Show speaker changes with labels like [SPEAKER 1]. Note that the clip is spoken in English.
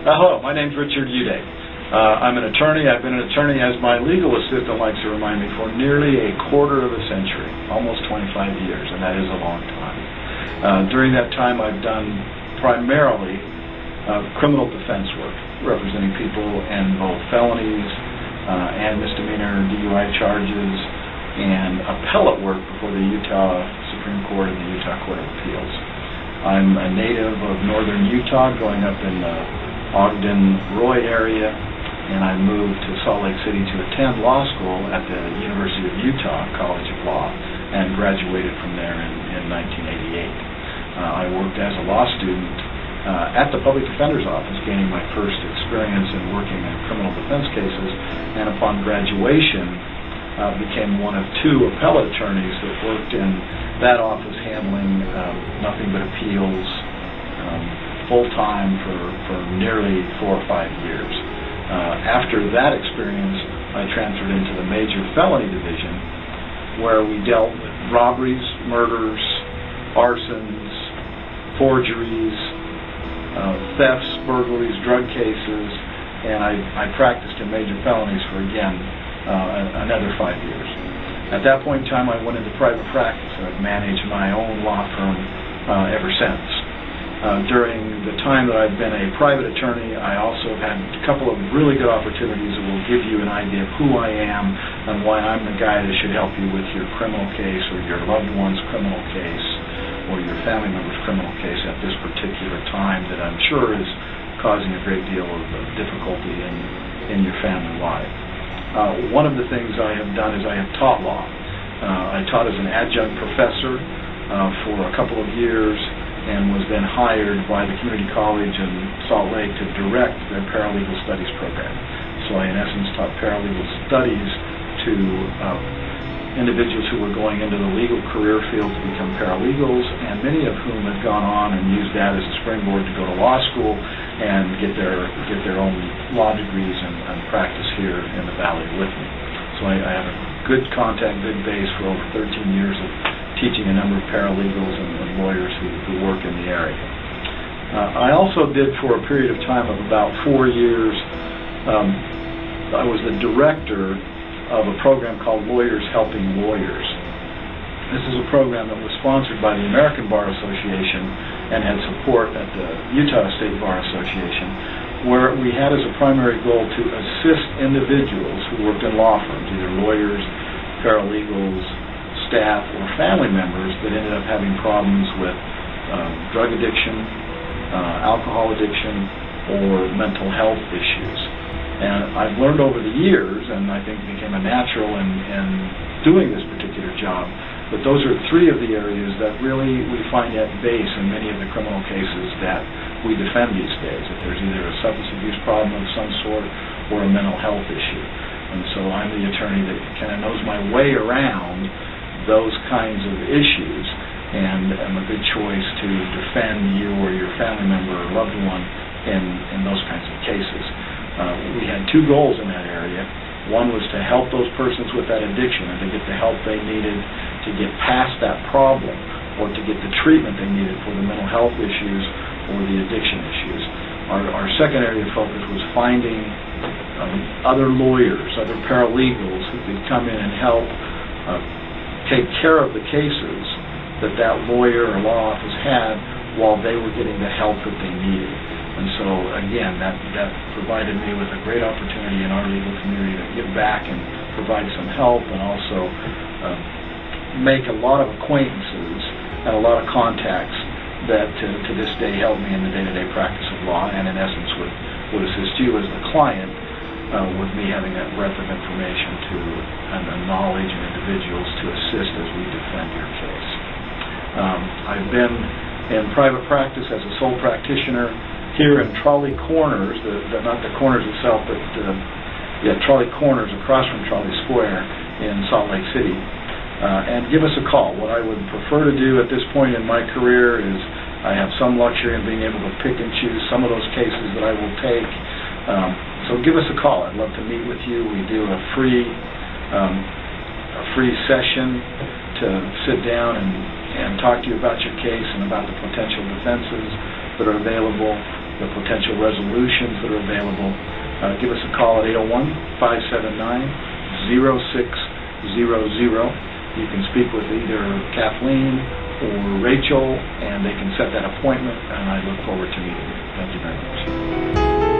[SPEAKER 1] Hello, my name's Richard Uday. I'm an attorney. I've been an attorney, as my legal assistant likes to remind me, for nearly a quarter of a century, almost 25 years, and that is a long time. During that time, I've done primarily criminal defense work, representing people in both felonies and misdemeanor DUI charges, and appellate work before the Utah Supreme Court and the Utah Court of Appeals. I'm a native of northern Utah, growing up in the Ogden-Roy area, and I moved to Salt Lake City to attend law school at the University of Utah College of Law and graduated from there in 1988. I worked as a law student at the Public Defender's Office, gaining my first experience in working in criminal defense cases, and upon graduation became one of two appellate attorneys that worked in that office, handling nothing but appeals full-time for nearly 4 or 5 years. After that experience, I transferred into the major felony division, where we dealt with robberies, murders, arsons, forgeries, thefts, burglaries, drug cases, and I practiced in major felonies for, again, another 5 years. At that point in time, I went into private practice, and I've managed my own law firm ever since. During the time that I've been a private attorney, I also have had a couple of really good opportunities that will give you an idea of who I am and why I'm the guy that should help you with your criminal case or your loved one's criminal case or your family member's criminal case at this particular time that I'm sure is causing a great deal of difficulty in your family life. One of the things I have done is I have taught law. I taught as an adjunct professor for a couple of years, and was then hired by the community college in Salt Lake to direct their paralegal studies program. So I, in essence, taught paralegal studies to individuals who were going into the legal career field to become paralegals, and many of whom have gone on and used that as a springboard to go to law school and get their own law degrees and practice here in the Valley with me. So I have a good contact, good base for over 13 years of teaching a number of paralegals and lawyers who work in the area. I also did, for a period of time of about 4 years, I was the director of a program called Lawyers Helping Lawyers. This is a program that was sponsored by the American Bar Association and had support at the Utah State Bar Association, where we had as a primary goal to assist individuals who worked in law firms, either lawyers, paralegals, staff, or family members that ended up having problems with drug addiction, alcohol addiction, or mental health issues. And I've learned over the years, and I think became a natural in doing this particular job, that those are three of the areas that really we find at base in many of the criminal cases that we defend these days. If there's either a substance abuse problem of some sort or a mental health issue. And so I'm the attorney that kind of knows my way around those kinds of issues, and am a good choice to defend you or your family member or loved one in those kinds of cases. We had two goals in that area. One was to help those persons with that addiction and to get the help they needed to get past that problem, or to get the treatment they needed for the mental health issues or the addiction issues. Our second area of focus was finding other lawyers, other paralegals who could come in and help take care of the cases that lawyer or law office had while they were getting the help that they needed. And so, again, that provided me with a great opportunity in our legal community to give back and provide some help, and also make a lot of acquaintances and a lot of contacts that to this day help me in the day-to-day practice of law, and in essence would assist you as the client with me having that breadth of information and the knowledge and individuals to assist as we defend your case. I've been in private practice as a sole practitioner here in Trolley Corners, not the Corners itself, but Trolley Corners across from Trolley Square in Salt Lake City. And give us a call. What I would prefer to do at this point in my career is I have some luxury in being able to pick and choose some of those cases that I will take. So give us a call. I'd love to meet with you. We do a free session to sit down and talk to you about your case and about the potential defenses that are available. the potential resolutions that are available, give us a call at 801-579-0600. You can speak with either Kathleen or Rachel, and they can set that appointment, and I look forward to meeting you. Thank you very much.